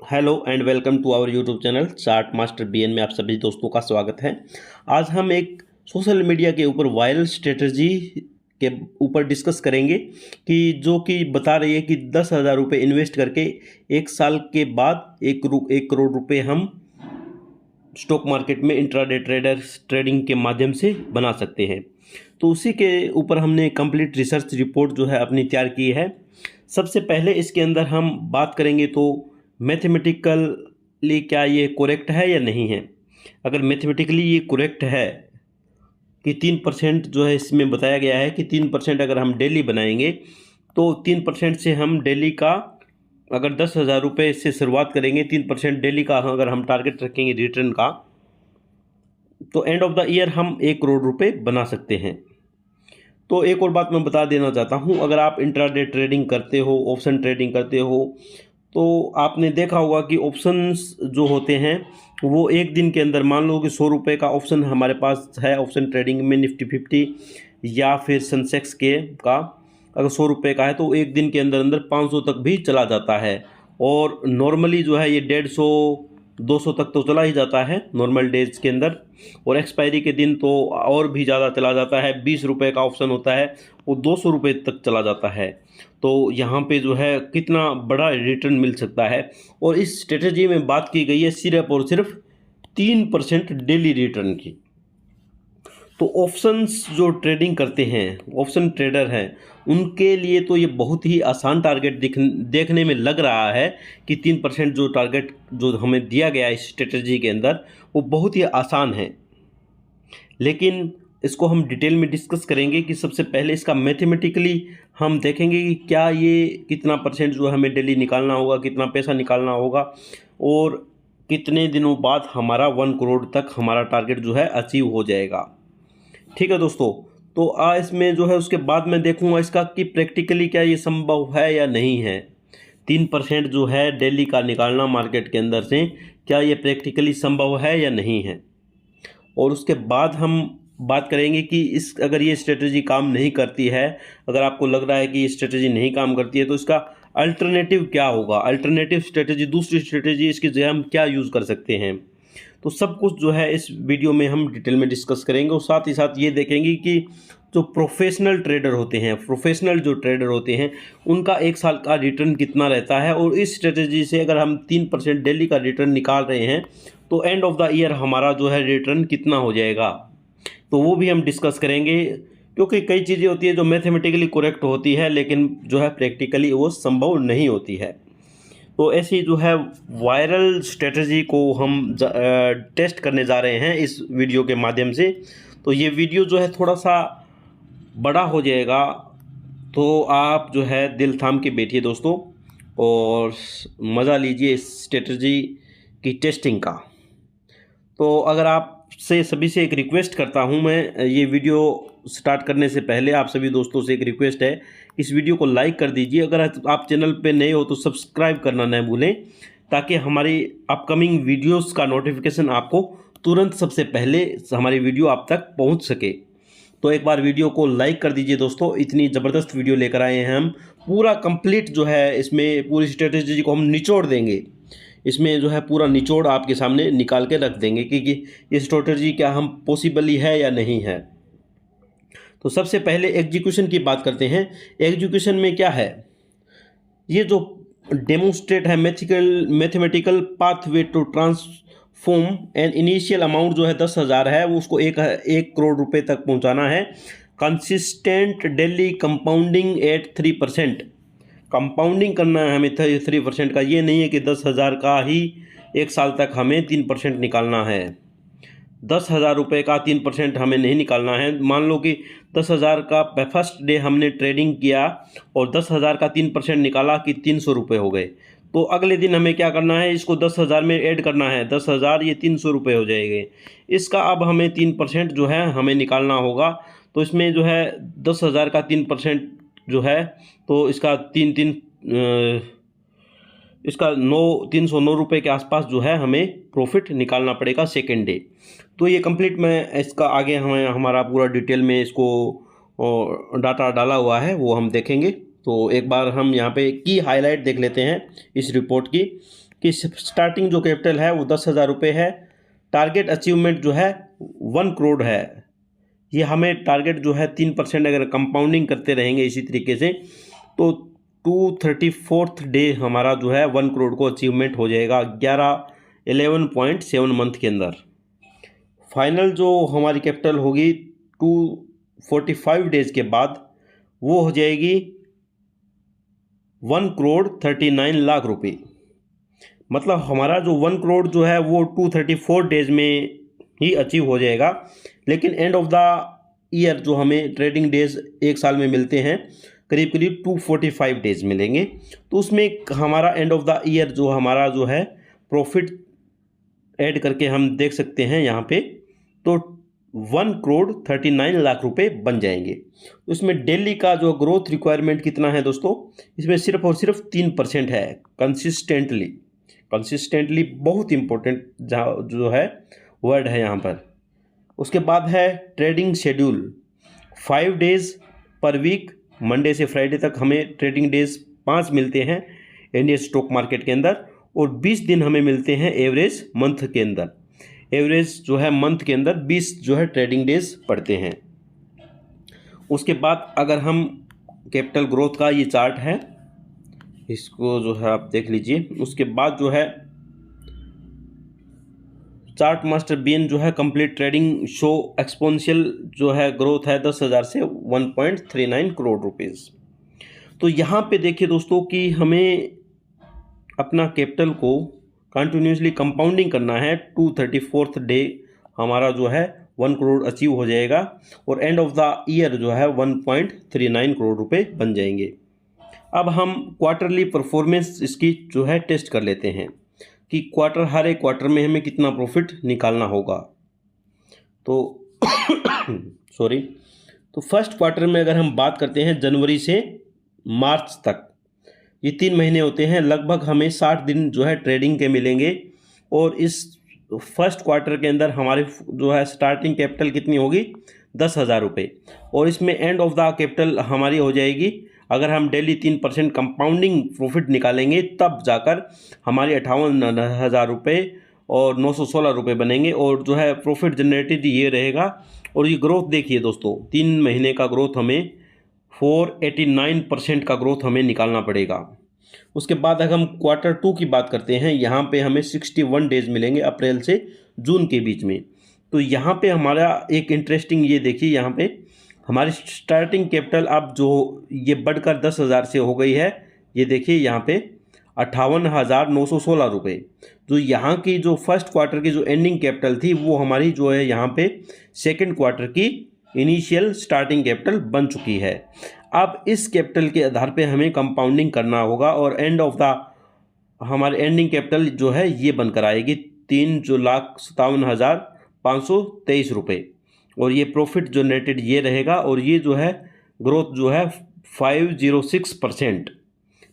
Hello and welcome to our YouTube channel Chart Master BN में आप सभी दोस्तों का स्वागत है। आज हम एक सोशल मीडिया के ऊपर वायरल स्ट्रेटजी के ऊपर डिस्कस करेंगे कि जो कि बता रही है कि 10,000 रुपये इन्वेस्ट करके 1 साल के बाद 1 करोड़ रुपये हम स्टॉक मार्केट में इंट्राडे ट्रेडिंग के माध्यम से बना सकते हैं। तो उसी के ऊपर हमने कंप्लीट रिसर्च रिपोर्ट जो है अपनी तैयार की है। सबसे पहले इसके अंदर हम बात करेंगे तो मैथमेटिकली क्या ये करेक्ट है या नहीं है। अगर मैथमेटिकली ये करेक्ट है कि 3% जो है इसमें बताया गया है कि 3% अगर हम डेली बनाएंगे तो 3% से हम डेली का अगर 10,000 रुपये से शुरुआत करेंगे, 3% डेली का अगर हम टारगेट रखेंगे रिटर्न का, तो एंड ऑफ द ईयर हम 1 करोड़ रुपये बना सकते हैं। तो एक और बात मैं बता देना चाहता हूँ, अगर आप इंट्राडे ट्रेडिंग करते हो, ऑप्शन ट्रेडिंग करते हो, तो आपने देखा होगा कि ऑप्शंस जो होते हैं वो एक दिन के अंदर, मान लो कि 100 रुपये का ऑप्शन हमारे पास है ऑप्शन ट्रेडिंग में, निफ्टी 50 या फिर सेंसेक्स के का अगर 100 रुपये का है तो एक दिन के अंदर अंदर 500 तक भी चला जाता है। और नॉर्मली जो है ये 150 200 तक तो चला ही जाता है नॉर्मल डेज के अंदर, और एक्सपायरी के दिन तो और भी ज़्यादा चला जाता है। 20 रुपये का ऑप्शन होता है वो 200 रुपये तक चला जाता है। तो यहाँ पे जो है कितना बड़ा रिटर्न मिल सकता है। और इस स्ट्रेटजी में बात की गई है सिर्फ और सिर्फ 3% डेली रिटर्न की। तो ऑप्शंस जो ट्रेडिंग करते हैं, ऑप्शन ट्रेडर हैं, उनके लिए तो ये बहुत ही आसान टारगेट देखने में लग रहा है कि 3% जो टारगेट जो हमें दिया गया है इस स्ट्रेटजी के अंदर वो बहुत ही आसान है। लेकिन इसको हम डिटेल में डिस्कस करेंगे कि सबसे पहले इसका मैथमेटिकली हम देखेंगे कि क्या ये कितना परसेंट जो हमें डेली निकालना होगा, कितना पैसा निकालना होगा, और कितने दिनों बाद हमारा 1 करोड़ तक हमारा टारगेट जो है अचीव हो जाएगा। ठीक है दोस्तों, तो इसमें जो है उसके बाद मैं देखूंगा इसका कि प्रैक्टिकली क्या ये संभव है या नहीं है। 3% जो है डेली का निकालना मार्केट के अंदर से, क्या ये प्रैक्टिकली संभव है या नहीं है। और उसके बाद हम बात करेंगे कि इस अगर ये स्ट्रेटजी काम नहीं करती है, अगर आपको लग रहा है कि ये स्ट्रेटजी नहीं काम करती है, तो इसका अल्टरनेटिव क्या होगा, अल्टरनेटिव स्ट्रेटजी, दूसरी स्ट्रेटजी इसकी जगह हम क्या यूज़ कर सकते हैं। तो सब कुछ जो है इस वीडियो में हम डिटेल में डिस्कस करेंगे। और साथ ही साथ ये देखेंगे कि जो प्रोफेशनल ट्रेडर होते हैं, प्रोफेशनल जो ट्रेडर होते हैं, उनका 1 साल का रिटर्न कितना रहता है। और इस स्ट्रेटजी से अगर हम 3% डेली का रिटर्न निकाल रहे हैं तो एंड ऑफ द ईयर हमारा जो है रिटर्न कितना हो जाएगा, तो वो भी हम डिस्कस करेंगे। क्योंकि कई चीज़ें होती है जो मैथमेटिकली करेक्ट होती है लेकिन जो है प्रैक्टिकली वो संभव नहीं होती है। तो ऐसी जो है वायरल स्ट्रेटजी को हम टेस्ट करने जा रहे हैं इस वीडियो के माध्यम से। तो ये वीडियो जो है थोड़ा सा बड़ा हो जाएगा, तो आप जो है दिल थाम के बैठिए दोस्तों और मज़ा लीजिए इस स्ट्रेटजी की टेस्टिंग का। तो अगर आपसे सभी से एक रिक्वेस्ट करता हूं, मैं ये वीडियो स्टार्ट करने से पहले आप सभी दोस्तों से एक रिक्वेस्ट है, इस वीडियो को लाइक कर दीजिए। अगर आप चैनल पे नए हो तो सब्सक्राइब करना न भूलें, ताकि हमारी अपकमिंग वीडियोस का नोटिफिकेशन आपको तुरंत सबसे पहले हमारी वीडियो आप तक पहुंच सके। तो एक बार वीडियो को लाइक कर दीजिए दोस्तों। इतनी ज़बरदस्त वीडियो लेकर आए हैं हम, पूरा कंप्लीट जो है इसमें पूरी स्ट्रेटजी को हम निचोड़ देंगे। इसमें जो है पूरा निचोड़ आपके सामने निकाल के रख देंगे कि ये स्ट्रेटजी क्या हम पॉसिबल है या नहीं है। तो सबसे पहले एग्जीक्यूशन की बात करते हैं। एग्जीक्यूशन में क्या है, ये जो डेमोन्स्ट्रेट है mathematical pathway to transform an initial amount जो है 10,000 है, वो उसको 1 करोड़ रुपए तक पहुंचाना है। Consistent daily compounding at 3%, compounding करना है हमें 3%। का ये नहीं है कि 10,000 का ही 1 साल तक हमें 3% निकालना है। 10,000 रुपये का 3% हमें नहीं निकालना है। मान लो कि 10,000 का फर्स्ट डे हमने ट्रेडिंग किया और 10,000 का 3% निकाला कि 300 रुपये हो गए, तो अगले दिन हमें क्या करना है, इसको 10,000 में ऐड करना है। 10,000 ये 300 रुपये हो जाएंगे। इसका अब हमें 3% जो है हमें निकालना होगा। तो इसमें जो है 10,000 का 3% जो है, तो इसका इसका 309 रुपये के आसपास जो है हमें प्रॉफिट निकालना पड़ेगा सेकेंड डे। तो ये कंप्लीट मैं इसका आगे हमारा पूरा डिटेल में इसको डाटा डाला हुआ है वो हम देखेंगे। तो एक बार हम यहाँ पे की हाईलाइट देख लेते हैं इस रिपोर्ट की। कि स्टार्टिंग जो कैपिटल है वो 10,000 रुपये है, टारगेट अचीवमेंट जो है 1 करोड़ है। ये हमें टारगेट जो है 3% अगर कंपाउंडिंग करते रहेंगे इसी तरीके से तो 234th डे हमारा जो है 1 करोड़ को अचीवमेंट हो जाएगा 11.7 मंथ के अंदर। फाइनल जो हमारी कैपिटल होगी 245 डेज के बाद वो हो जाएगी 1 करोड़ 39 लाख रुपए। मतलब हमारा जो 1 करोड़ जो है वो 234 डेज में ही अचीव हो जाएगा, लेकिन एंड ऑफ द ईयर जो हमें ट्रेडिंग डेज एक साल में मिलते हैं करीब करीब 245 डेज मिलेंगे। तो उसमें हमारा एंड ऑफ द ईयर जो हमारा जो है प्रॉफिट ऐड करके हम देख सकते हैं यहाँ पे, तो 1 करोड़ 39 लाख रुपए बन जाएंगे। उसमें डेली का जो ग्रोथ रिक्वायरमेंट कितना है दोस्तों, इसमें सिर्फ और सिर्फ 3% है। कंसिस्टेंटली बहुत इंपॉर्टेंट जो है वर्ड है यहाँ पर। उसके बाद है trading schedule, 5 days per week, Monday से फ्राइडे तक हमें ट्रेडिंग डेज 5 मिलते हैं इंडियन स्टॉक मार्केट के अंदर, और 20 दिन हमें मिलते हैं एवरेज मंथ के अंदर। एवरेज जो है मंथ के अंदर 20 जो है ट्रेडिंग डेज पड़ते हैं। उसके बाद अगर हम कैपिटल ग्रोथ का ये चार्ट है, इसको जो है आप देख लीजिए। उसके बाद जो है चार्ट मास्टर बीएन जो है कंप्लीट ट्रेडिंग शो एक्सपोनेंशियल जो है ग्रोथ है 10,000 से 1.39 करोड़ रुपीज़। तो यहाँ पे देखिए दोस्तों कि हमें अपना कैपिटल को कंटिन्यूसली कंपाउंडिंग करना है। 234th डे हमारा जो है 1 करोड़ अचीव हो जाएगा और एंड ऑफ द ईयर जो है 1.39 करोड़ रुपए बन जाएंगे। अब हम क्वार्टरली परफॉर्मेंस इसकी जो है टेस्ट कर लेते हैं कि हर एक क्वार्टर में हमें कितना प्रॉफिट निकालना होगा। तो सॉरी, तो फर्स्ट क्वार्टर में अगर हम बात करते हैं जनवरी से मार्च तक, ये 3 महीने होते हैं, लगभग हमें 60 दिन जो है ट्रेडिंग के मिलेंगे। और इस फर्स्ट क्वार्टर के अंदर हमारी जो है स्टार्टिंग कैपिटल कितनी होगी 10,000 रुपये, और इसमें एंड ऑफ द कैपिटल हमारी हो जाएगी, अगर हम डेली 3% कंपाउंडिंग प्रॉफिट निकालेंगे तब जाकर हमारी 58,000 रुपये और 916 रुपये बनेंगे। और जो है प्रॉफिट जनरेटेड ये रहेगा। और ये ग्रोथ देखिए दोस्तों, 3 महीने का ग्रोथ हमें 489% का ग्रोथ हमें निकालना पड़ेगा। उसके बाद अगर हम क्वार्टर 2 की बात करते हैं, यहाँ पे हमें 61 डेज मिलेंगे अप्रैल से जून के बीच में। तो यहाँ पे हमारा एक इंटरेस्टिंग ये देखिए, यहाँ पे हमारी स्टार्टिंग कैपिटल अब जो ये बढ़कर 10,000 से हो गई है, ये देखिए यहाँ पे 58,916 रुपये। जो यहाँ की जो फर्स्ट क्वार्टर की जो एंडिंग कैपिटल थी वो हमारी जो है यहाँ पे सेकंड क्वार्टर की इनिशियल स्टार्टिंग कैपिटल बन चुकी है। अब इस कैपिटल के आधार पे हमें कंपाउंडिंग करना होगा और एंड ऑफ द हमारे एंडिंग कैपिटल जो है ये बनकर आएगी 3,57,523 रुपये। और ये प्रॉफिट जनरेटेड ये रहेगा, और ये जो है ग्रोथ जो है 506%।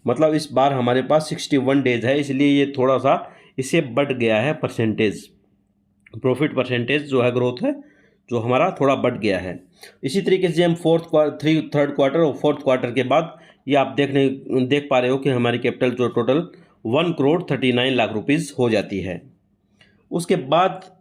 मतलब इस बार हमारे पास 61 डेज है, इसलिए ये थोड़ा सा इससे बढ़ गया है परसेंटेज, प्रॉफिट परसेंटेज जो है ग्रोथ है जो हमारा थोड़ा बढ़ गया है। इसी तरीके से हम थर्ड क्वार्टर और फोर्थ क्वार्टर के बाद ये आप देख पा रहे हो कि हमारी कैपिटल जो टोटल 1 करोड़ 39 लाख रुपीज़ हो जाती है। उसके बाद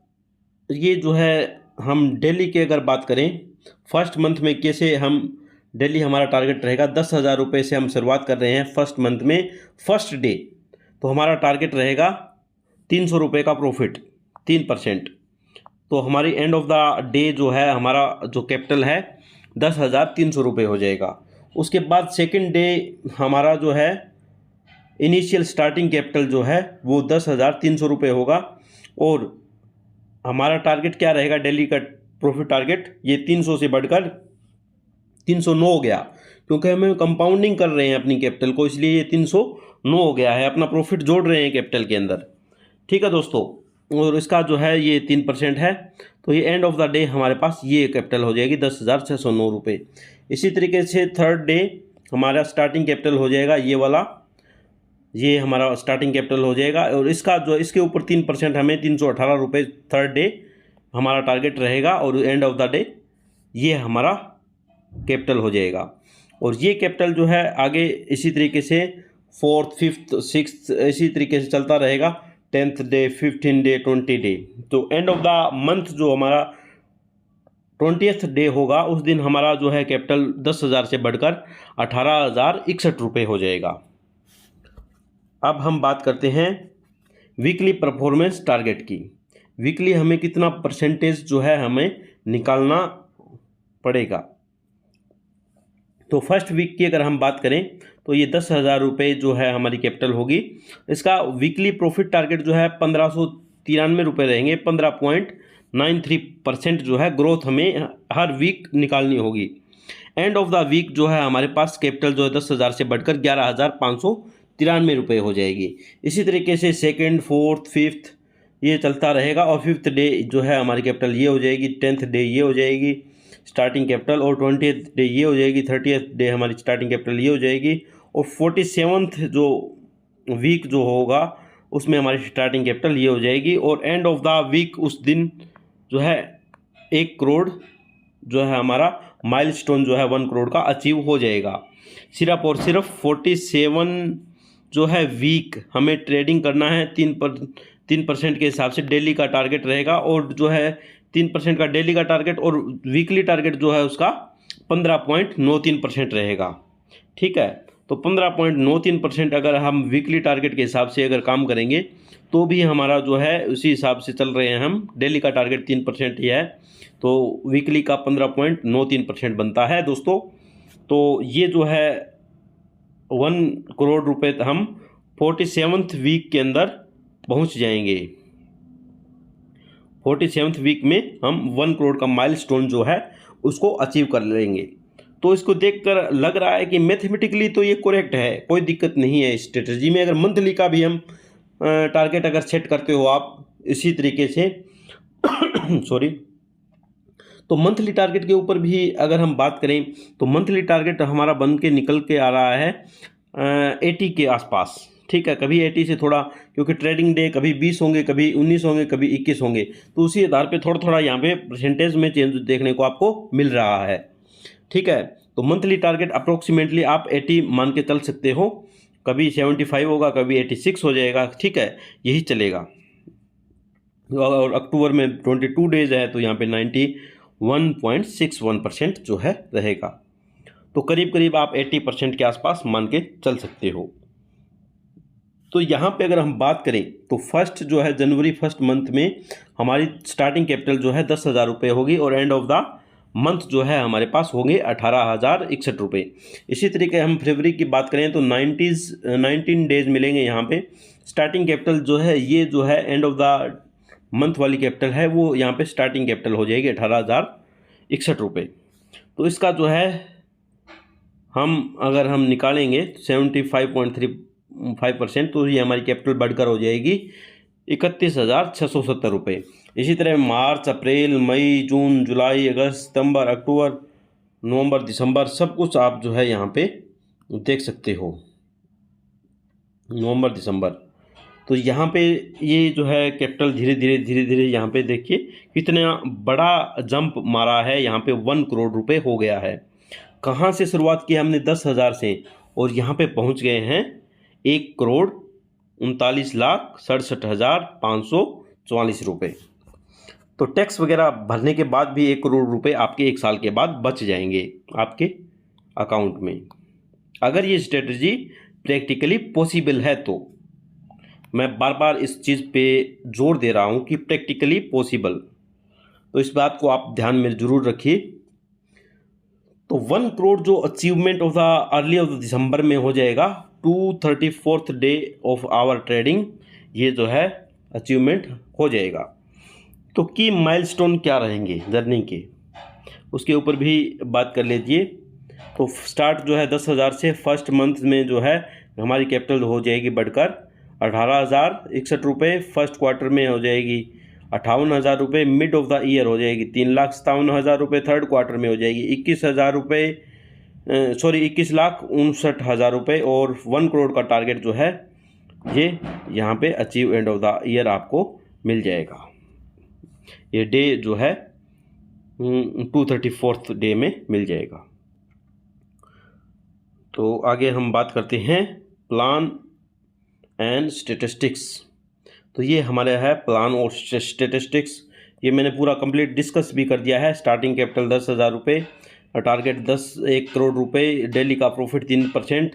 ये जो है हम डेली की अगर बात करें, फर्स्ट मंथ में कैसे हम डेली हमारा टारगेट रहेगा 10,000 रुपये से हम शुरुआत कर रहे हैं फर्स्ट मंथ में। फर्स्ट डे तो हमारा टारगेट रहेगा 300 रुपये का प्रॉफिट, 3%। तो हमारी एंड ऑफ द डे जो है हमारा जो कैपिटल है 10,300 रुपये हो जाएगा। उसके बाद सेकंड डे हमारा जो है इनिशियल स्टार्टिंग कैपिटल जो है वो 10,300 रुपये होगा। और हमारा टारगेट क्या रहेगा डेली का प्रॉफिट टारगेट, ये 300 से बढ़कर 309 हो गया, क्योंकि हमें कंपाउंडिंग कर रहे हैं अपनी कैपिटल को, इसलिए ये 309 हो गया है, अपना प्रॉफिट जोड़ रहे हैं कैपिटल के अंदर। ठीक है दोस्तों, और इसका जो है ये 3% है। तो ये एंड ऑफ द डे हमारे पास ये कैपिटल हो जाएगी 10,609 रुपये। इसी तरीके से थर्ड डे हमारा स्टार्टिंग कैपिटल हो जाएगा ये वाला, ये हमारा स्टार्टिंग कैपिटल हो जाएगा। और इसका जो इसके ऊपर 3% हमें 318 रुपये थर्ड डे हमारा टारगेट रहेगा। और एंड ऑफ द डे ये हमारा कैपिटल हो जाएगा। और ये कैपिटल जो है आगे इसी तरीके से 4th 5th 6th इसी तरीके से चलता रहेगा, 10th डे, 15 डे, 20 डे। तो एंड ऑफ द मंथ जो हमारा 20th डे होगा उस दिन हमारा जो है कैपिटल 10,000 से बढ़कर 18,061 रुपये हो जाएगा। अब हम बात करते हैं वीकली परफॉर्मेंस टारगेट की। वीकली हमें कितना परसेंटेज जो है हमें निकालना पड़ेगा। तो फर्स्ट वीक की अगर हम बात करें तो ये 10,000 रुपये जो है हमारी कैपिटल होगी। इसका वीकली प्रॉफिट टारगेट जो है 1593 रुपये रहेंगे। 15.93% जो है ग्रोथ हमें हर वीक निकालनी होगी। एंड ऑफ द वीक जो है हमारे पास कैपिटल जो है 10,000 से बढ़कर 11,593 रुपये हो जाएगी। इसी तरीके से सेकेंड, फोर्थ, फिफ्थ ये चलता रहेगा और 5th डे जो है हमारी कैपिटल ये हो जाएगी, 10th डे ये हो जाएगी स्टार्टिंग कैपिटल, और 20th डे ये हो जाएगी, 30th डे हमारी स्टार्टिंग कैपिटल ये हो जाएगी, और 47th जो वीक जो होगा उसमें हमारी स्टार्टिंग कैपिटल ये हो जाएगी। और एंड ऑफ द वीक उस दिन जो है 1 करोड़ जो है हमारा माइलस्टोन जो है 1 करोड़ का अचीव हो जाएगा। सिर्फ और सिर्फ 47 जो है वीक हमें ट्रेडिंग करना है। 3% के हिसाब से डेली का टारगेट रहेगा, और जो है 3% का डेली का टारगेट और वीकली टारगेट जो है उसका 15.93% रहेगा। ठीक है, तो 15.93% अगर हम वीकली टारगेट के हिसाब से अगर काम करेंगे तो भी हमारा जो है उसी हिसाब से चल रहे हैं हम। डेली का टारगेट 3% ही है, तो वीकली का 15.93% बनता है दोस्तों। तो ये जो है 1 करोड़ रुपए हम 47th वीक के अंदर पहुंच जाएंगे। 47th वीक में हम 1 करोड़ का माइलस्टोन जो है उसको अचीव कर लेंगे। तो इसको देखकर लग रहा है कि मैथमेटिकली तो ये करेक्ट है, कोई दिक्कत नहीं है इस स्ट्रेटजी में। अगर मंथली का भी हम टारगेट अगर सेट करते हो आप इसी तरीके से सॉरी, तो मंथली टारगेट के ऊपर भी अगर हम बात करें तो मंथली टारगेट हमारा बन के निकल के आ रहा है 80 के आसपास। ठीक है, कभी 80 से थोड़ा, क्योंकि ट्रेडिंग डे कभी 20 होंगे, कभी 19 होंगे, कभी 21 होंगे, तो उसी आधार पे थोड़ा थोड़ा यहाँ पे परसेंटेज में चेंज देखने को आपको मिल रहा है। ठीक है, तो मंथली टारगेट अप्रोक्सीमेटली आप 80 मान के चल सकते हो, कभी 75 होगा, कभी 86 हो जाएगा। ठीक है, यही चलेगा। और अक्टूबर में 22 डेज है तो यहाँ पे 91.61% जो है रहेगा। तो करीब करीब आप 80% के आसपास मान के चल सकते हो। तो यहाँ पे अगर हम बात करें तो फर्स्ट जो है जनवरी फर्स्ट मंथ में हमारी स्टार्टिंग कैपिटल जो है 10,000 रुपये होगी, और एंड ऑफ द मंथ जो है हमारे पास होंगे 18,061 रुपये। इसी तरीके हम फरवरी की बात करें तो 19 डेज मिलेंगे यहाँ पे। स्टार्टिंग कैपिटल जो है ये जो है एंड ऑफ द मंथ वाली कैपिटल है वो यहाँ पे स्टार्टिंग कैपिटल हो जाएगी 18,061 रुपये। तो इसका जो है अगर हम निकालेंगे 75.35%, तो ये हमारी कैपिटल बढ़कर हो जाएगी 31,670 रुपये। इसी तरह मार्च, अप्रैल, मई, जून, जुलाई, अगस्त, सितंबर, अक्टूबर, नवंबर, दिसंबर सब कुछ आप जो है यहाँ पे देख सकते हो। नवंबर, दिसंबर, तो यहाँ पे ये जो है कैपिटल धीरे धीरे यहाँ पे देखिए कितना बड़ा जंप मारा है। यहाँ पे 1 करोड़ रुपए हो गया है। कहाँ से शुरुआत की हमने 10,000 से, और यहाँ पे पहुँच गए हैं 1,39,67,544 रुपये। तो टैक्स वगैरह भरने के बाद भी 1 करोड़ रुपए आपके 1 साल के बाद बच जाएंगे आपके अकाउंट में, अगर ये स्ट्रेटजी प्रैक्टिकली पॉसिबल है। तो मैं बार बार इस चीज़ पे जोर दे रहा हूँ कि प्रैक्टिकली पॉसिबल, तो इस बात को आप ध्यान में ज़रूर रखिए। तो 1 करोड़ जो achievement of the early of the दिसंबर में हो जाएगा 234th day of our trading, ये जो है अचीवमेंट हो जाएगा। तो की माइलस्टोन क्या रहेंगे जर्नी के, उसके ऊपर भी बात कर लीजिए। तो स्टार्ट जो है 10,000 से, फर्स्ट मंथ में जो है हमारी कैपिटल हो जाएगी बढ़कर 18,061 रुपये, फर्स्ट क्वार्टर में हो जाएगी 58,000 रुपये, मिड ऑफ द ईयर हो जाएगी 3,57,000 रुपये, थर्ड क्वार्टर में हो जाएगी 21,000 रुपये, 21,59,000 रुपये, और 1 करोड़ का टारगेट जो है ये यहाँ पे achieve end of the year आपको मिल जाएगा। ये डे जो है 234th डे में मिल जाएगा। तो आगे हम बात करते हैं प्लान एंड स्टेटिस्टिक्स। तो ये हमारा है प्लान और स्टेटिस्टिक्स। ये मैंने पूरा कंप्लीट डिस्कस भी कर दिया है। स्टार्टिंग कैपिटल 10,000 रुपये, टारगेट 1 करोड़ रुपए, डेली का प्रॉफिट 3%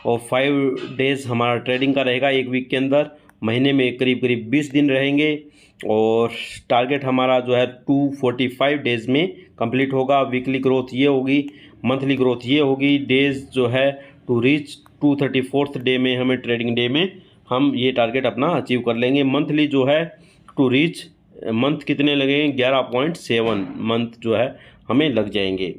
और 5 डेज़ हमारा ट्रेडिंग का रहेगा एक वीक के अंदर। महीने में करीब करीब 20 दिन रहेंगे और टारगेट हमारा जो है 245 डेज़ में कंप्लीट होगा। वीकली ग्रोथ ये होगी, मंथली ग्रोथ ये होगी। डेज़ जो है टू रीच 234th डे में, हमें ट्रेडिंग डे में हम ये टारगेट अपना अचीव कर लेंगे। मंथली जो है टू रीच मंथ कितने लगेंगे, 11.7 मंथ जो है हमें लग जाएंगे।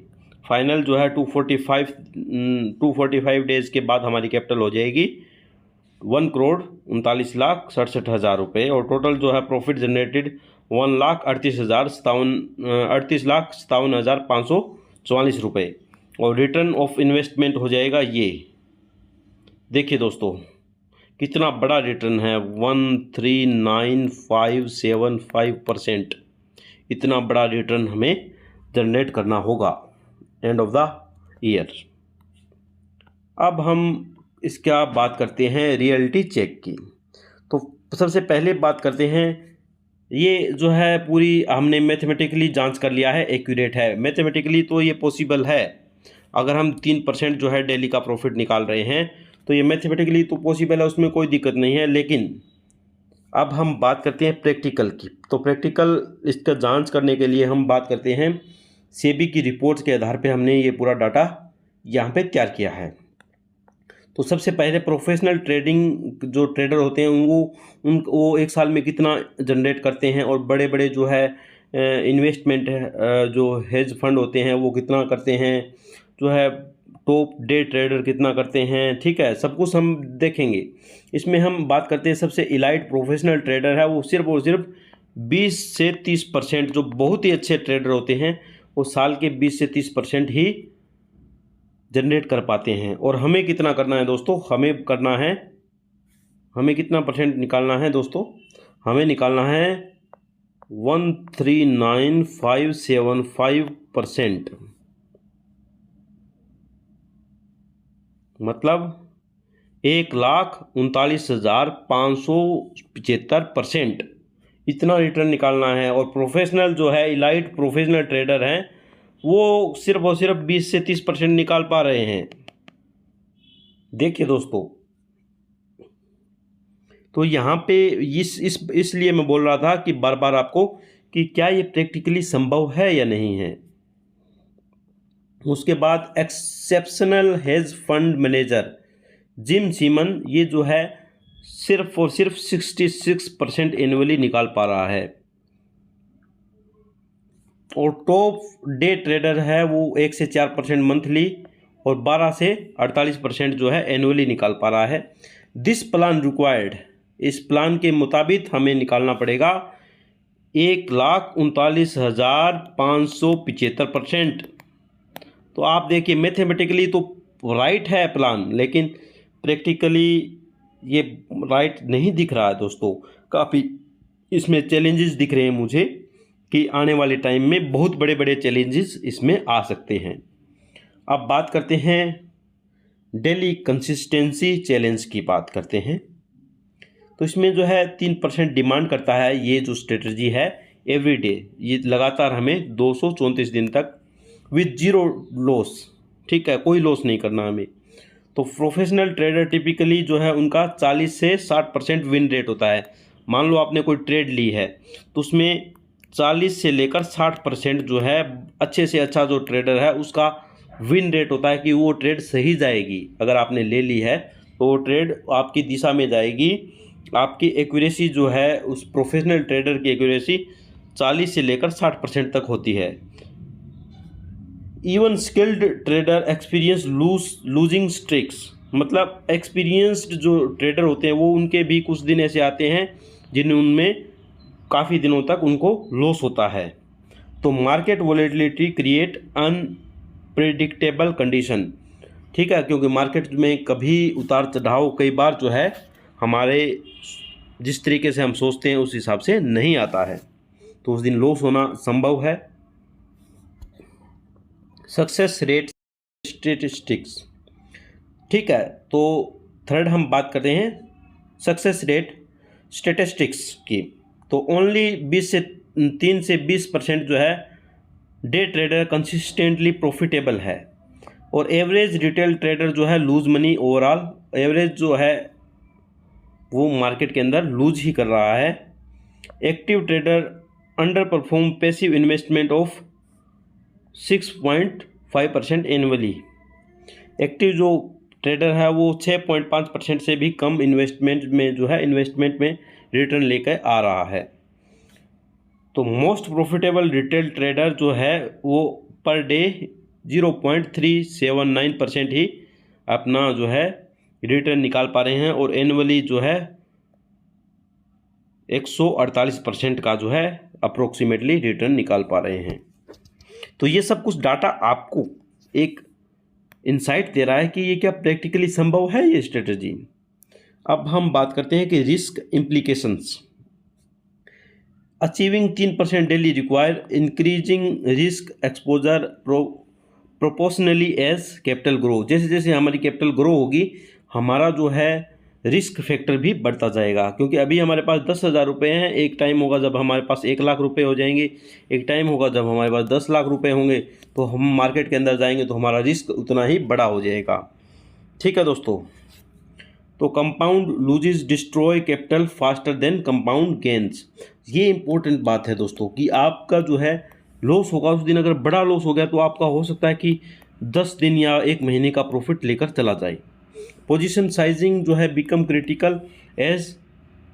फाइनल जो है 245 डेज़ के बाद हमारी कैपिटल हो जाएगी 1,39,67,000 रुपये और टोटल जो है प्रॉफिट जनरेटेड 38,57,544 रुपये और रिटर्न ऑफ इन्वेस्टमेंट हो जाएगा ये। देखिए दोस्तों कितना बड़ा रिटर्न है, 139,575%। इतना बड़ा रिटर्न हमें जनरेट करना होगा एंड ऑफ द ईयर। अब हम इसका बात करते हैं रियलिटी चेक की। तो सबसे पहले बात करते हैं, ये जो है पूरी हमने मैथमेटिकली जांच कर लिया है, एक्यूरेट है। मैथमेटिकली तो ये पॉसिबल है, अगर हम 3% जो है डेली का प्रॉफिट निकाल रहे हैं तो ये मैथमेटिकली तो पॉसिबल है, उसमें कोई दिक्कत नहीं है। लेकिन अब हम बात करते हैं प्रैक्टिकल की। तो प्रैक्टिकल इसका जांच करने के लिए हम बात करते हैं, सेबी की रिपोर्ट्स के आधार पे हमने ये पूरा डाटा यहाँ पे तैयार किया है। तो सबसे पहले प्रोफेशनल ट्रेडिंग जो ट्रेडर होते हैं वो एक साल में कितना जनरेट करते हैं और बड़े बड़े जो है इन्वेस्टमेंट जो हेज फंड होते हैं वो कितना करते हैं, जो है टॉप डे ट्रेडर कितना करते हैं, ठीक है, सब कुछ हम देखेंगे। इसमें हम बात करते हैं सबसे इलाइट प्रोफेशनल ट्रेडर है, वो सिर्फ और सिर्फ 20 से 30%, जो बहुत ही अच्छे ट्रेडर होते हैं वो साल के 20 से 30% ही जनरेट कर पाते हैं। और हमें कितना करना है दोस्तों, हमें कितना परसेंट निकालना है दोस्तों, हमें निकालना है 139,575%, मतलब 1,39,575%। इतना रिटर्न निकालना है। और प्रोफेशनल जो है इलाइट प्रोफेशनल ट्रेडर हैं वो सिर्फ और सिर्फ 20 से 30% निकाल पा रहे हैं। देखिए दोस्तों, तो यहाँ पे इसलिए मैं बोल रहा था कि बार बार आपको कि क्या ये प्रैक्टिकली संभव है या नहीं है। उसके बाद exceptional hedge fund manager gym semen, ये जो है सिर्फ और सिर्फ 66% एनुअली निकाल पा रहा है। और टॉप डे ट्रेडर है वो 1 से 4% मंथली और 12 से 48% जो है एनुअली निकाल पा रहा है। दिस प्लान रिक्वायर्ड, इस प्लान के मुताबिक हमें निकालना पड़ेगा 1,39,575%। तो आप देखिए मैथमेटिकली तो राइट है प्लान, लेकिन प्रैक्टिकली ये राइट नहीं दिख रहा है दोस्तों। काफ़ी इसमें चैलेंजेस दिख रहे हैं मुझे कि आने वाले टाइम में बहुत बड़े बड़े चैलेंजेस इसमें आ सकते हैं। अब बात करते हैं डेली कंसिस्टेंसी चैलेंज की बात करते हैं। तो इसमें जो है 3% डिमांड करता है ये जो स्ट्रेटजी है एवरी डे, ये लगातार हमें 234 दिन तक विद जीरो लॉस, ठीक है, कोई लॉस नहीं करना हमें। तो प्रोफेशनल ट्रेडर टिपिकली जो है उनका 40 से 60% विन रेट होता है। मान लो आपने कोई ट्रेड ली है तो उसमें 40 से लेकर 60% जो है अच्छे से अच्छा जो ट्रेडर है उसका विन रेट होता है कि वो ट्रेड सही जाएगी। अगर आपने ले ली है तो वो ट्रेड आपकी दिशा में जाएगी। आपकी एक्यूरेसी जो है उस प्रोफेशनल ट्रेडर की एक्यूरेसी 40 से लेकर 60% तक होती है। Even skilled trader experience losing streaks, मतलब एक्सपीरियंस्ड जो ट्रेडर होते हैं वो उनके भी कुछ दिन ऐसे आते हैं जिनमें काफ़ी दिनों तक उनको लॉस होता है। तो market volatility create unpredictable condition, ठीक है, क्योंकि मार्केट में कभी उतार चढ़ाव कई बार जो है हमारे जिस तरीके से हम सोचते हैं उस हिसाब से नहीं आता है, तो उस दिन लॉस होना संभव है। सक्सेस रेट स्टेटिस्टिक्स, ठीक है, तो थर्ड हम बात करते हैं सक्सेस रेट स्टेटिस्टिक्स की। तो ओनली 3 से 20% जो है डे ट्रेडर कंसिस्टेंटली प्रॉफिटेबल है, और एवरेज रिटेल ट्रेडर जो है लूज मनी ओवरऑल, एवरेज जो है वो मार्केट के अंदर लूज ही कर रहा है। Active trader under perform passive investment of 6.5% annually. Active जो ट्रेडर है वो 6.5% से भी कम इन्वेस्टमेंट में रिटर्न लेकर आ रहा है। तो मोस्ट प्रॉफिटेबल रिटेल ट्रेडर जो है वो पर डे 0.379% ही अपना जो है रिटर्न निकाल पा रहे हैं, और एनुअली जो है 148% का जो है अप्रोक्सीमेटली रिटर्न निकाल पा रहे हैं। तो ये सब कुछ डाटा आपको एक इंसाइट दे रहा है कि ये क्या प्रैक्टिकली संभव है ये स्ट्रेटजी। अब हम बात करते हैं कि risk implications. Achieving 3% daily require increasing risk exposure proportionally as capital grow. जैसे जैसे हमारी कैपिटल ग्रो होगी, हमारा जो है रिस्क फैक्टर भी बढ़ता जाएगा, क्योंकि अभी हमारे पास 10,000 रुपये हैं। एक टाइम होगा जब हमारे पास 1 लाख रुपये हो जाएंगे, एक टाइम होगा जब हमारे पास 10 लाख रुपये होंगे, तो हम मार्केट के अंदर जाएंगे तो हमारा रिस्क उतना ही बड़ा हो जाएगा। ठीक है दोस्तों, तो compound loses destroy capital faster than compound gains. ये इंपॉर्टेंट बात है दोस्तों कि आपका जो है लॉस होगा, उस दिन अगर बड़ा लॉस हो गया तो आपका हो सकता है कि 10 दिन या 1 महीने का प्रॉफिट लेकर चला जाए। पोजीशन साइजिंग जो है become critical as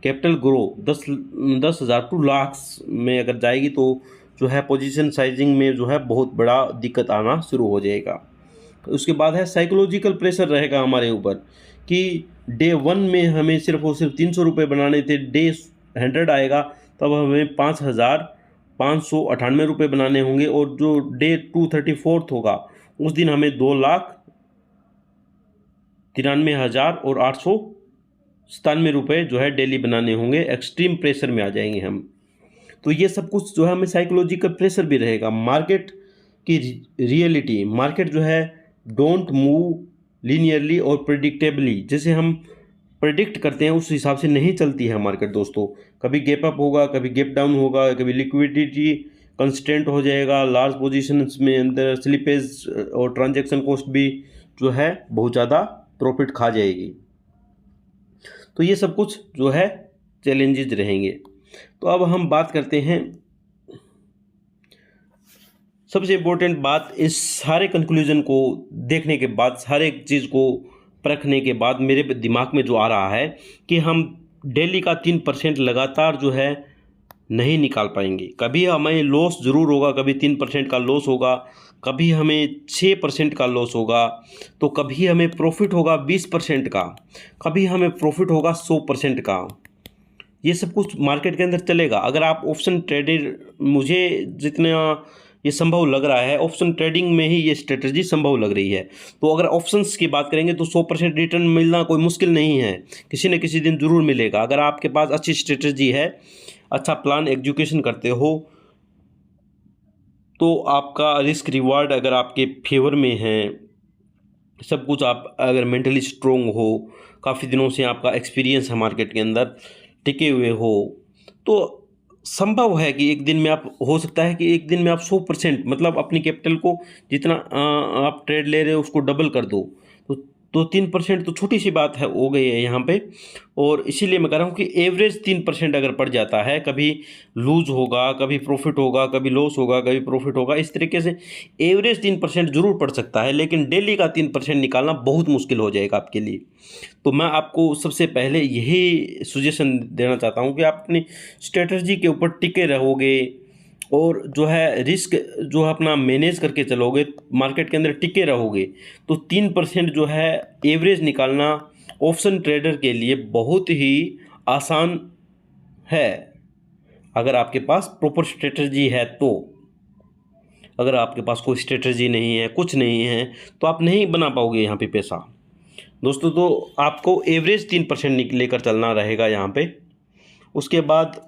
capital grow. 10,000 to lakhs में अगर जाएगी तो जो है पोजीशन साइजिंग में जो है बहुत बड़ा दिक्कत आना शुरू हो जाएगा। उसके बाद है साइकोलॉजिकल प्रेशर रहेगा हमारे ऊपर कि डे 1 में हमें सिर्फ और सिर्फ 300 रुपये बनाने थे, डे 100 आएगा तब हमें 5,598 रुपये बनाने होंगे, और जो डे 234 होगा उस दिन हमें 2,93,897 रुपये जो है डेली बनाने होंगे। एक्सट्रीम प्रेशर में आ जाएंगे हम। तो ये सब कुछ जो है हमें साइकोलॉजिकल प्रेशर भी रहेगा। मार्केट की रियलिटी, मार्केट जो है डोंट मूव लीनियरली और प्रिडिक्टेबली। जैसे हम प्रिडिक्ट करते हैं उस हिसाब से नहीं चलती है मार्केट दोस्तों। कभी गैप अप होगा, कभी गैप डाउन होगा, कभी लिक्विडिटी कंस्टेंट हो जाएगा, लार्ज पोजीशंस में अंदर स्लिपेज और ट्रांजैक्शन कॉस्ट भी जो है बहुत ज़्यादा प्रॉफिट खा जाएगी। तो ये सब कुछ जो है चैलेंजेस रहेंगे। तो अब हम बात करते हैं, सबसे इम्पोर्टेंट बात, इस सारे कंक्लूजन को देखने के बाद, सारे चीज़ को परखने के बाद मेरे दिमाग में जो आ रहा है कि हम डेली का 3% लगातार जो है नहीं निकाल पाएंगे। कभी हमें लॉस ज़रूर होगा, कभी 3% का लॉस होगा, कभी हमें 6% का लॉस होगा, तो कभी हमें प्रॉफिट होगा 20% का, कभी हमें प्रॉफिट होगा 100% का। ये सब कुछ मार्केट के अंदर चलेगा। अगर आप ऑप्शन ट्रेडर, मुझे जितना ये संभव लग रहा है, ऑप्शन ट्रेडिंग में ही ये स्ट्रेटजी संभव लग रही है। तो अगर ऑप्शंस की बात करेंगे तो 100% रिटर्न मिलना कोई मुश्किल नहीं है, किसी न किसी दिन ज़रूर मिलेगा। अगर आपके पास अच्छी स्ट्रेटजी है, अच्छा प्लान एग्जीक्यूशन करते हो, तो आपका रिस्क रिवार्ड अगर आपके फेवर में है, सब कुछ आप अगर मेंटली स्ट्रोंग हो, काफ़ी दिनों से आपका एक्सपीरियंस है मार्केट के अंदर, टिके हुए हो, तो संभव है कि एक दिन में आप, हो सकता है कि एक दिन में आप 100% मतलब अपनी कैपिटल को जितना आप ट्रेड ले रहे हो उसको डबल कर दो। तो 3% तो छोटी सी बात है, हो गई है यहाँ पे। और इसीलिए मैं कह रहा हूँ कि एवरेज 3% अगर पड़ जाता है, कभी लूज होगा, कभी प्रॉफिट होगा, कभी लॉस होगा, कभी प्रॉफिट होगा, इस तरीके से एवरेज 3% जरूर पड़ सकता है, लेकिन डेली का 3% निकालना बहुत मुश्किल हो जाएगा आपके लिए। तो मैं आपको सबसे पहले यही सजेशन देना चाहता हूँ कि आप अपनी स्ट्रेटजी के ऊपर टिके रहोगे और जो है रिस्क जो अपना मैनेज करके चलोगे, मार्केट के अंदर टिके रहोगे, तो 3% जो है एवरेज निकालना ऑप्शन ट्रेडर के लिए बहुत ही आसान है, अगर आपके पास प्रॉपर स्ट्रेटजी है तो। अगर आपके पास कोई स्ट्रेटजी नहीं है, कुछ नहीं है, तो आप नहीं बना पाओगे यहाँ पे पैसा दोस्तों। तो आपको एवरेज 3% लेकर चलना रहेगा यहाँ पे। उसके बाद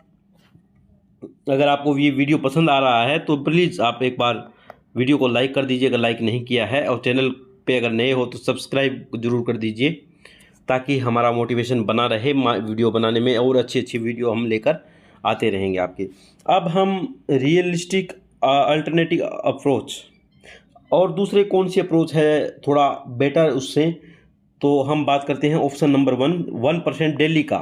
अगर आपको ये वीडियो पसंद आ रहा है तो प्लीज़ आप एक बार वीडियो को लाइक कर दीजिए अगर लाइक नहीं किया है, और चैनल पे अगर नए हो तो सब्सक्राइब ज़रूर कर दीजिए। ताकि हमारा मोटिवेशन बना रहे वीडियो बनाने में, और अच्छी अच्छी वीडियो हम लेकर आते रहेंगे आपके। अब हम रियलिस्टिक अल्टरनेटिव अप्रोच और दूसरे कौन सी अप्रोच है थोड़ा बेटर उससे, तो हम बात करते हैं ऑप्शन नंबर 1% डेली का।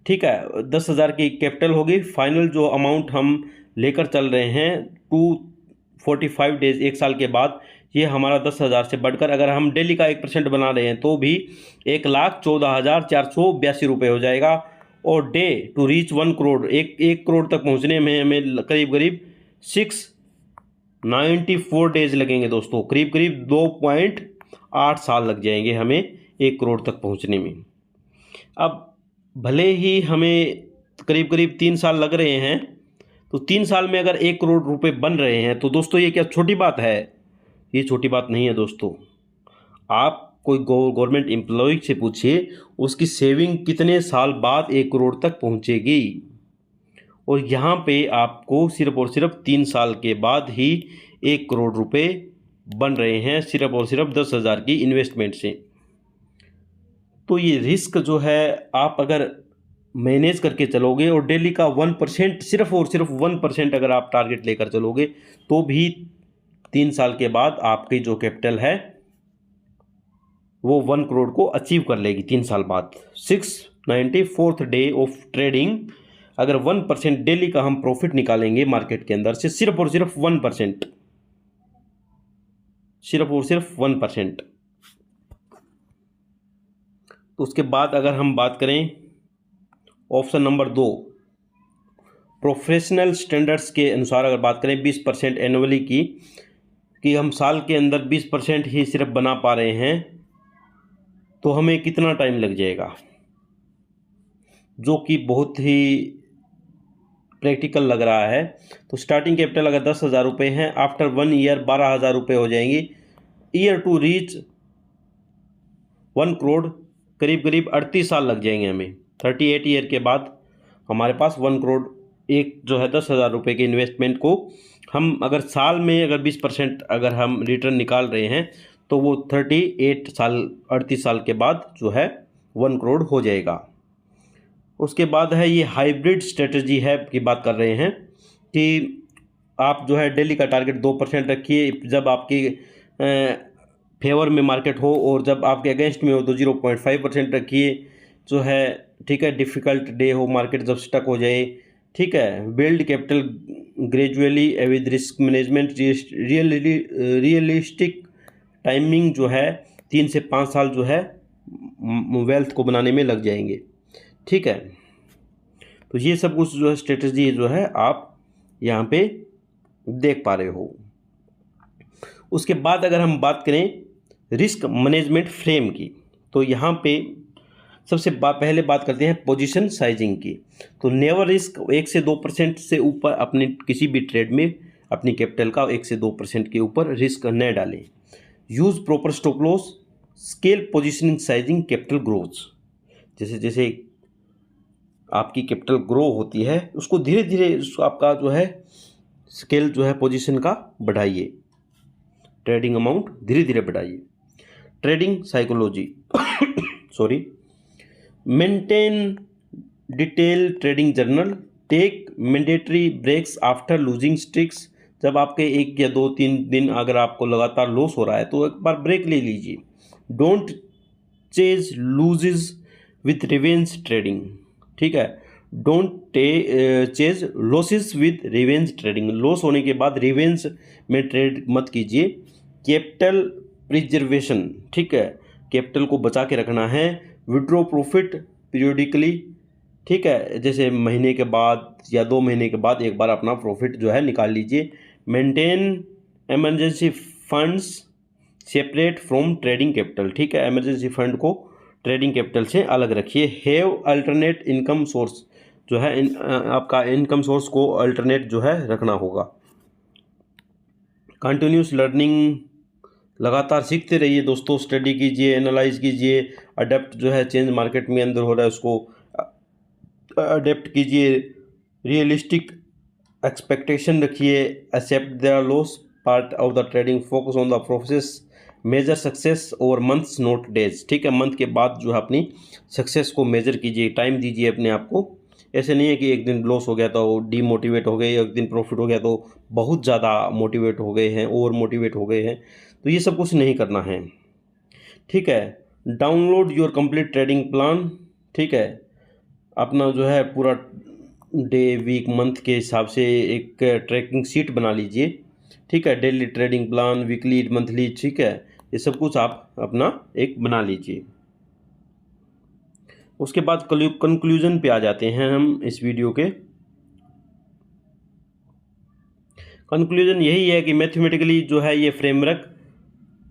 ठीक है, 10,000 की कैपिटल होगी, फाइनल जो अमाउंट हम लेकर चल रहे हैं 245 डेज, 1 साल के बाद ये हमारा 10,000 से बढ़कर अगर हम डेली का 1% बना रहे हैं तो भी 1,14,482 रुपये हो जाएगा। और डे टू रीच 1 करोड़, एक करोड़ तक पहुंचने में हमें करीब करीब 694 डेज लगेंगे दोस्तों, करीब करीब 2.8 साल लग जाएंगे हमें 1 करोड़ तक पहुंचने में। अब भले ही हमें करीब करीब 3 साल लग रहे हैं, तो 3 साल में अगर 1 करोड़ रुपए बन रहे हैं तो दोस्तों ये क्या छोटी बात है? ये छोटी बात नहीं है दोस्तों। आप कोई गवर्नमेंट एम्प्लॉय से पूछिए उसकी सेविंग कितने साल बाद 1 करोड़ तक पहुंचेगी, और यहाँ पे आपको सिर्फ और सिर्फ 3 साल के बाद ही 1 करोड़ रुपए बन रहे हैं, सिर्फ और सिर्फ 10,000 की इन्वेस्टमेंट से। तो ये रिस्क जो है आप अगर मैनेज करके चलोगे और डेली का 1%, सिर्फ और सिर्फ 1% अगर आप टारगेट लेकर चलोगे तो भी 3 साल के बाद आपकी जो कैपिटल है वो 1 करोड़ को अचीव कर लेगी 3 साल बाद। 694th डे ऑफ ट्रेडिंग अगर 1% डेली का हम प्रॉफिट निकालेंगे मार्केट के अंदर से, सिर्फ और सिर्फ 1%, सिर्फ और सिर्फ 1%। तो उसके बाद अगर हम बात करें ऑप्शन नंबर 2, प्रोफेशनल स्टैंडर्ड्स के अनुसार अगर बात करें 20% एनुअली की, कि हम साल के अंदर 20% ही सिर्फ बना पा रहे हैं, तो हमें कितना टाइम लग जाएगा, जो कि बहुत ही प्रैक्टिकल लग रहा है। तो स्टार्टिंग कैपिटल अगर 10,000 रुपये हैं, आफ्टर 1 ईयर 12,000 रुपये हो जाएंगे। ईयर टू रीच 1 करोड़ करीब करीब 38 साल लग जाएंगे हमें। 38 ईयर के बाद हमारे पास 1 करोड़, एक जो है 10,000 रुपये के इन्वेस्टमेंट को हम अगर साल में अगर 20% अगर हम रिटर्न निकाल रहे हैं तो वो 38 साल के बाद जो है 1 करोड़ हो जाएगा। उसके बाद है ये हाइब्रिड स्ट्रेटजी है की बात कर रहे हैं कि आप जो है डेली का टारगेट 2% रखिए, जब आपकी फेवर में मार्केट हो, और जब आपके अगेंस्ट में हो तो 0.5% रखिए जो है। ठीक है, डिफ़िकल्ट डे हो, मार्केट जब स्टक हो जाए, ठीक है, build capital gradually with risk management, realistic timing जो है 3 से 5 साल जो है वेल्थ को बनाने में लग जाएंगे। ठीक है, तो ये सब कुछ जो है स्ट्रेटजी जो है आप यहाँ पे देख पा रहे हो। उसके बाद अगर हम बात करें रिस्क मैनेजमेंट फ्रेम की, तो यहाँ पे सबसे पहले बात करते हैं पोजीशन साइजिंग की। तो नेवर रिस्क 1 से 2% से ऊपर अपने किसी भी ट्रेड में अपनी कैपिटल का 1 से 2% के ऊपर रिस्क न डालें। Use proper stop loss, scale positioning sizing capital growth. जैसे जैसे आपकी कैपिटल ग्रो होती है उसको धीरे धीरे आपका जो है स्केल जो है पोजीशन का बढ़ाइए, ट्रेडिंग अमाउंट धीरे धीरे बढ़ाइए। Trading psychology sorry, maintain detail trading journal, take mandatory breaks after losing streaks. जब आपके 1 या 2-3 दिन अगर आपको लगातार लॉस हो रहा है तो एक बार ब्रेक ले लीजिए। Don't chase loses with revenge trading. ठीक है, don't chase losses with revenge trading. Loss होने के बाद रिवेंज में ट्रेड मत कीजिए। कैपिटल प्रिजर्वेशन, ठीक है, कैपिटल को बचा के रखना है। विड्रॉ प्रॉफिट पीरियोडिकली, ठीक है, जैसे महीने के बाद या 2 महीने के बाद एक बार अपना प्रॉफिट जो है निकाल लीजिए। Maintain emergency funds separate from trading capital. ठीक है, इमरजेंसी फंड को ट्रेडिंग कैपिटल से अलग रखिए। हैव अल्टरनेट इनकम सोर्स, जो है आपका इनकम सोर्स को अल्टरनेट जो है रखना होगा। कंटिन्यूस लर्निंग, लगातार सीखते रहिए दोस्तों, स्टडी कीजिए, एनालाइज कीजिए, अडेप्ट जो है चेंज मार्केट में अंदर हो रहा है उसको अडेप्ट कीजिए। रियलिस्टिक एक्सपेक्टेशन रखिए। Accept the loss part of the trading, focus on the process measure success over months not days. ठीक है, मंथ के बाद जो है अपनी सक्सेस को मेजर कीजिए, टाइम दीजिए अपने आप को। ऐसे नहीं है कि एक दिन लॉस हो गया तो डीमोटिवेट हो गए, एक दिन प्रॉफिट हो गया तो बहुत ज़्यादा मोटिवेट हो गए हैं, ओवर मोटिवेट हो गए हैं, तो ये सब कुछ नहीं करना है। ठीक है, download your complete trading plan. ठीक है, अपना जो है पूरा डे, वीक, मंथ के हिसाब से एक ट्रैकिंग शीट बना लीजिए। ठीक है, daily trading plan, weekly, monthly, ठीक है, ये सब कुछ आप अपना एक बना लीजिए। उसके बाद कंक्लूजन पे आ जाते हैं हम इस वीडियो के। कंक्लूजन यही है कि मैथमेटिकली जो है ये फ्रेमवर्क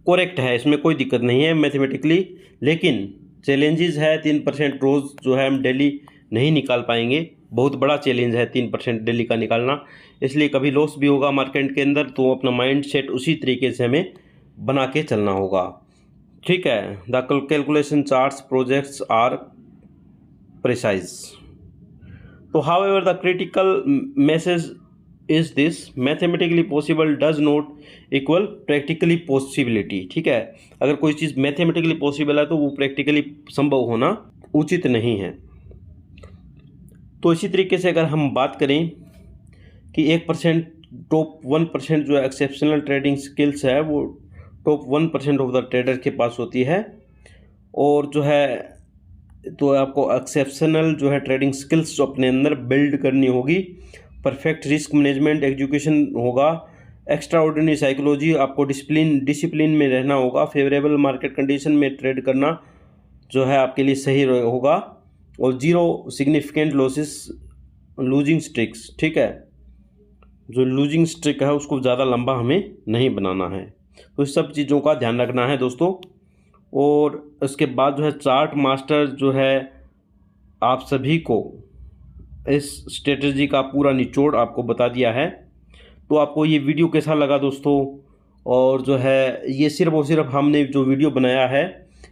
करेक्ट है, इसमें कोई दिक्कत नहीं है मैथमेटिकली, लेकिन चैलेंजेस है 3% रोज़ जो है हम डेली नहीं निकाल पाएंगे। बहुत बड़ा चैलेंज है 3% डेली का निकालना, इसलिए कभी लॉस भी होगा मार्केट के अंदर, तो अपना माइंड सेट उसी तरीके से हमें बना के चलना होगा। ठीक है, the calculation charts projects are precise. तो however the critical message is this, mathematically possible does not equal practically possibility. ठीक है, अगर कोई चीज़ मैथमेटिकली पॉसिबल है तो वो प्रैक्टिकली संभव होना उचित नहीं है। तो इसी तरीके से अगर हम बात करें कि 1% टॉप 1% जो एक्सेप्शनल ट्रेडिंग स्किल्स है वो टॉप 1% ऑफ द ट्रेडर के पास होती है, और जो है तो आपको एक्सेप्शनल जो है ट्रेडिंग स्किल्स जो अपने अंदर बिल्ड करनी होगी। परफेक्ट रिस्क मैनेजमेंट एजुकेशन होगा, एक्स्ट्रा ऑर्डिनरी साइकोलॉजी, आपको डिसिप्लिन में रहना होगा, फेवरेबल मार्केट कंडीशन में ट्रेड करना जो है आपके लिए सही होगा, और जीरो सिग्निफिकेंट लॉसेस लूजिंग स्ट्रिक्स। ठीक है, जो लूजिंग स्ट्रिक है उसको ज़्यादा लंबा हमें नहीं बनाना है, तो इस सब चीज़ों का ध्यान रखना है दोस्तों। और उसके बाद जो है चार्ट मास्टर जो है आप सभी को इस स्ट्रेटजी का पूरा निचोड़ आपको बता दिया है। तो आपको ये वीडियो कैसा लगा दोस्तों, और जो है ये सिर्फ और सिर्फ हमने जो वीडियो बनाया है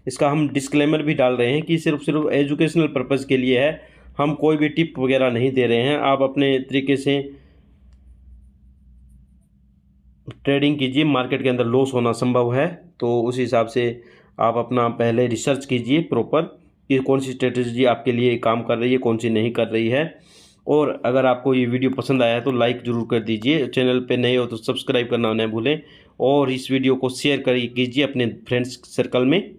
इसका हम डिस्क्लेमर भी डाल रहे हैं कि सिर्फ एजुकेशनल पर्पज़ के लिए है, हम कोई भी टिप वगैरह नहीं दे रहे हैं। आप अपने तरीके से ट्रेडिंग कीजिए, मार्केट के अंदर लॉस होना संभव है, तो उस हिसाब से आप अपना पहले रिसर्च कीजिए प्रॉपर कि कौन सी स्ट्रेटजी आपके लिए काम कर रही है, कौन सी नहीं कर रही है। और अगर आपको ये वीडियो पसंद आया है तो लाइक ज़रूर कर दीजिए, चैनल पे नए हो तो सब्सक्राइब करना न भूलें, और इस वीडियो को शेयर कीजिए अपने फ्रेंड्स सर्कल में,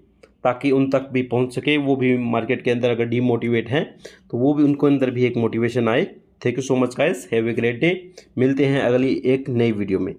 ताकि उन तक भी पहुंच सके, वो भी मार्केट के अंदर अगर डीमोटिवेट हैं तो वो भी उनको अंदर भी एक मोटिवेशन आए। Thank you so much guys, have a great day. मिलते हैं अगली एक नई वीडियो में।